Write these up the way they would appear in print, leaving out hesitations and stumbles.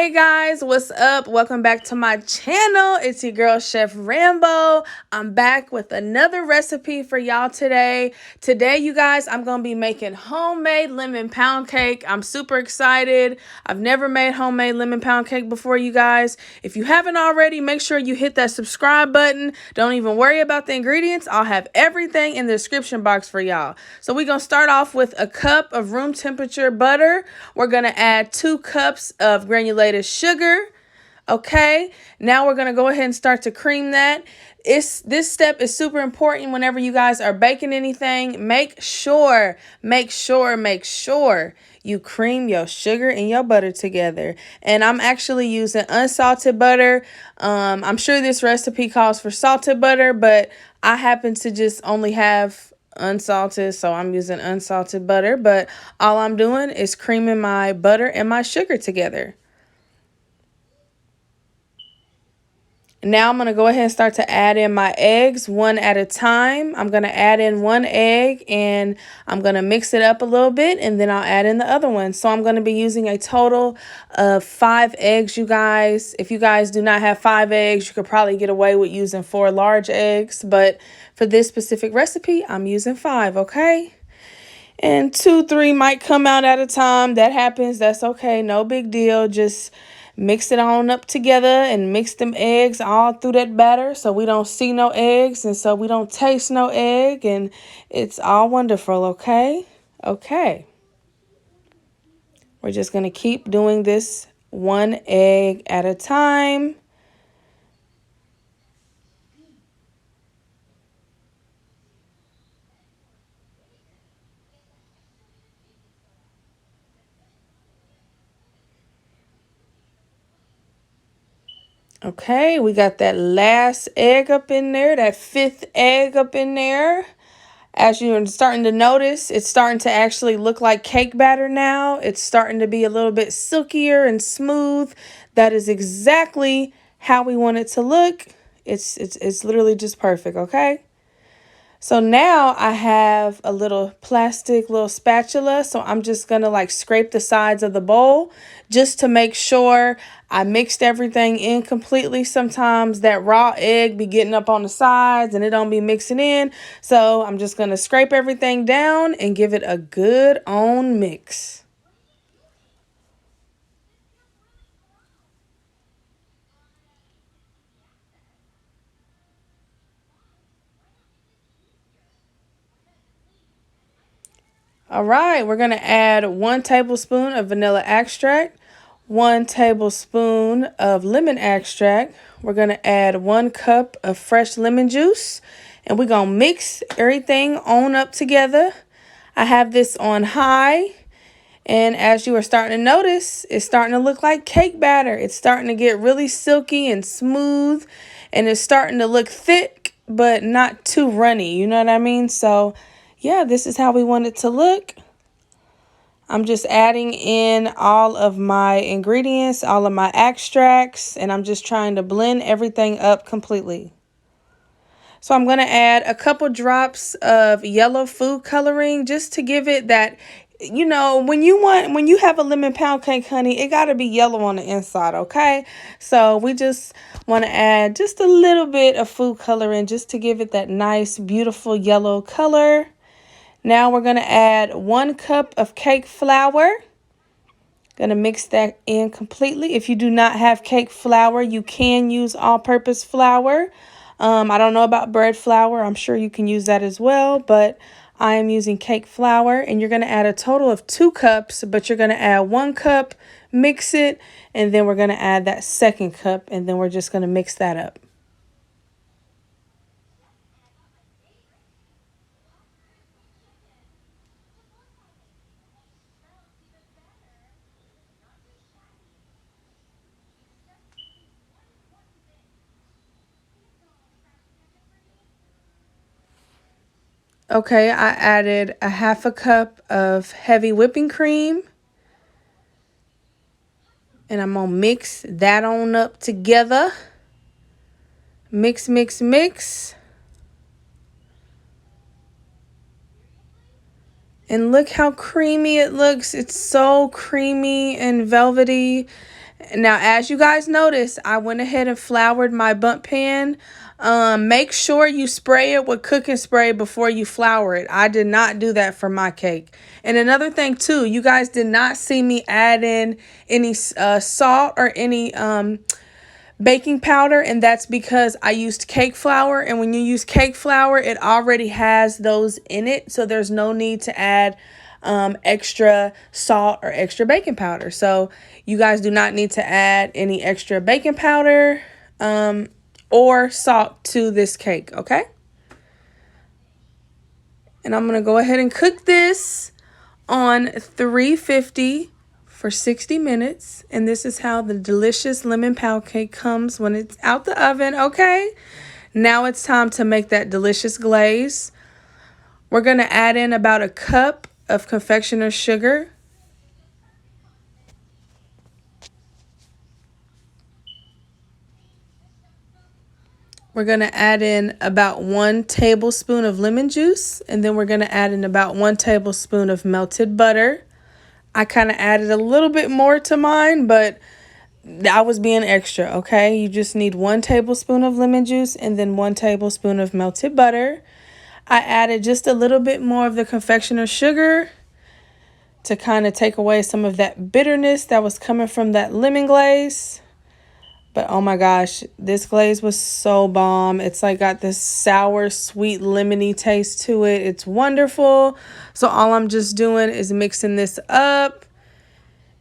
Hey guys, what's up? Welcome back to my channel. It's your girl Chef Rambo. I'm back with another recipe for y'all today. Today, you guys, I'm going to be making homemade lemon pound cake. I'm super excited. I've never made homemade lemon pound cake before, you guys. If you haven't already, make sure you hit that subscribe button. Don't even worry about the ingredients. I'll have everything in the description box for y'all. So we're going to start off with a cup of room temperature butter. We're going to add 2 cups of granulated sugar. Okay, now we're going to go ahead and start to cream that. This step is super important whenever you guys are baking anything. Make sure you cream your sugar and your butter together. And I'm actually using unsalted butter. I'm sure this recipe calls for salted butter, but I happen to just only have unsalted, so I'm using unsalted butter. But all I'm doing is creaming my butter and my sugar together. Now I'm going to go ahead and start to add in my eggs one at a time. I'm going to add in 1 egg and I'm going to mix it up a little bit, and then I'll add in the other one. So I'm going to be using a total of 5 eggs, you guys. If you guys do not have 5 eggs, you could probably get away with using 4 large eggs. But for this specific recipe, I'm using 5, okay? And 2, 3 might come out at a time. That happens. That's okay. No big deal. Just mix it on up together and mix them eggs all through that batter so we don't see no eggs and so we don't taste no egg, and it's all wonderful, okay? Okay. We're just going to keep doing this 1 egg at a time. Okay, we got that last egg up in there, that 5th egg up in there. As you're starting to notice, it's starting to actually look like cake batter now. It's starting to be a little bit silkier and smooth. That is exactly how we want it to look. It's literally just perfect, okay? So now I have a little plastic little spatula. So I'm just going to like scrape the sides of the bowl just to make sure I mixed everything in completely. Sometimes that raw egg be getting up on the sides and it don't be mixing in. So I'm just going to scrape everything down and give it a good on mix. All right, we're going to add 1 tablespoon of vanilla extract, 1 tablespoon of lemon extract. We're going to add 1 cup of fresh lemon juice, and we're going to mix everything on up together. I have this on high, and as you are starting to notice, it's starting to look like cake batter. It's starting to get really silky and smooth, and it's starting to look thick, but not too runny. You know what I mean? So yeah, this is how we want it to look. I'm just adding in all of my ingredients, all of my extracts, and I'm just trying to blend everything up completely. So I'm going to add a couple drops of yellow food coloring just to give it that, you know, when you have a lemon pound cake, honey, it got to be yellow on the inside, okay? So we just want to add just a little bit of food coloring just to give it that nice, beautiful yellow color. Now we're going to add 1 cup of cake flour. Going to mix that in completely. If you do not have cake flour, you can use all-purpose flour. I don't know about bread flour. I'm sure you can use that as well, but I am using cake flour, and you're going to add a total of 2 cups, but you're going to add 1 cup, mix it, and then we're going to add that 2nd cup, and then we're just going to mix that up. Okay, I added a 1/2 cup of heavy whipping cream. And I'm going to mix that on up together. Mix, mix, mix. And look how creamy it looks. It's so creamy and velvety. Now, as you guys noticed, I went ahead and floured my bundt pan. Make sure you spray it with cooking spray before you flour it. I did not do that for my cake. And another thing too, you guys did not see me add in any salt or any baking powder, and that's because I used cake flour, and when you use cake flour, it already has those in it, so there's no need to add extra salt or extra baking powder. So you guys do not need to add any extra baking powder or salt to this cake, okay? And I'm gonna go ahead and cook this on 350 for 60 minutes. And this is how the delicious lemon pound cake comes when it's out the oven, okay? Now it's time to make that delicious glaze. We're gonna add in about a cup of confectioner's sugar. We're gonna add in about 1 tablespoon of lemon juice, and then we're gonna add in about 1 tablespoon of melted butter. I kind of added a little bit more to mine, but I was being extra, okay? You just need 1 tablespoon of lemon juice and then 1 tablespoon of melted butter. I added just a little bit more of the confectioner's sugar to kind of take away some of that bitterness that was coming from that lemon glaze. But oh my gosh, this glaze was so bomb. It's like got this sour, sweet, lemony taste to it. It's wonderful. So all I'm just doing is mixing this up.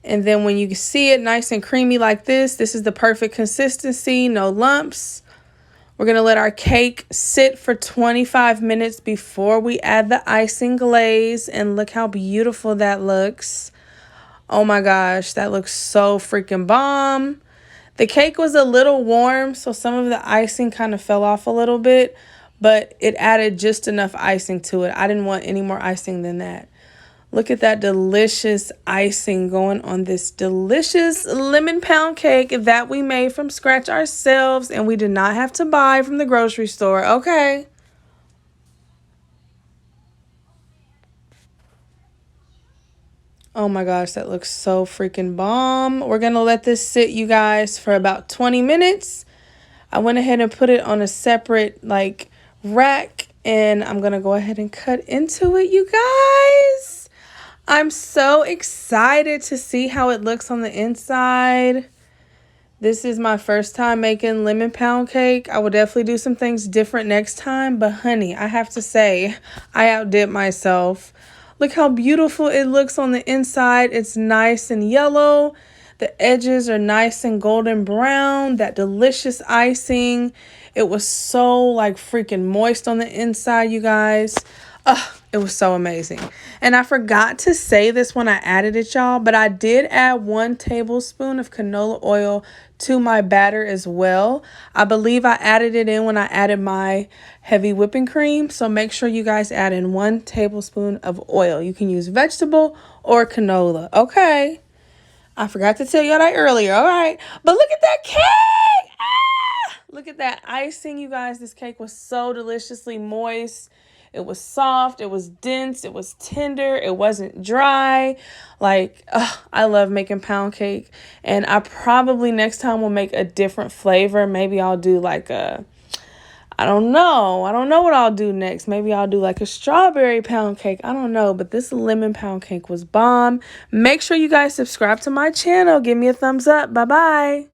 And then when you see it nice and creamy like this is the perfect consistency, no lumps. We're going to let our cake sit for 25 minutes before we add the icing glaze. And look how beautiful that looks. Oh my gosh, that looks so freaking bomb. The cake was a little warm, so some of the icing kind of fell off a little bit, but it added just enough icing to it. I didn't want any more icing than that. Look at that delicious icing going on this delicious lemon pound cake that we made from scratch ourselves, and we did not have to buy from the grocery store, okay? Oh my gosh, that looks so freaking bomb. We're going to let this sit, you guys, for about 20 minutes. I went ahead and put it on a separate, rack, and I'm going to go ahead and cut into it, you guys. I'm so excited to see how it looks on the inside. This is my first time making lemon pound cake. I will definitely do some things different next time, but honey, I have to say, I outdid myself. Look how beautiful it looks on the inside. It's nice and yellow. The edges are nice and golden brown. That delicious icing. It was so freaking moist on the inside, you guys. It was so amazing. And I forgot to say this when I added it, y'all, but I did add 1 tablespoon of canola oil to my batter as well. I believe I added it in when I added my heavy whipping cream. So make sure you guys add in 1 tablespoon of oil. You can use vegetable or canola. Okay. I forgot to tell y'all that earlier. All right. But look at that cake. Look at that icing, you guys. This cake was so deliciously moist. It was soft, it was dense, it was tender, it wasn't dry. I love making pound cake. And I probably next time will make a different flavor. Maybe I'll do I don't know. I don't know what I'll do next. Maybe I'll do a strawberry pound cake. I don't know. But this lemon pound cake was bomb. Make sure you guys subscribe to my channel. Give me a thumbs up. Bye-bye.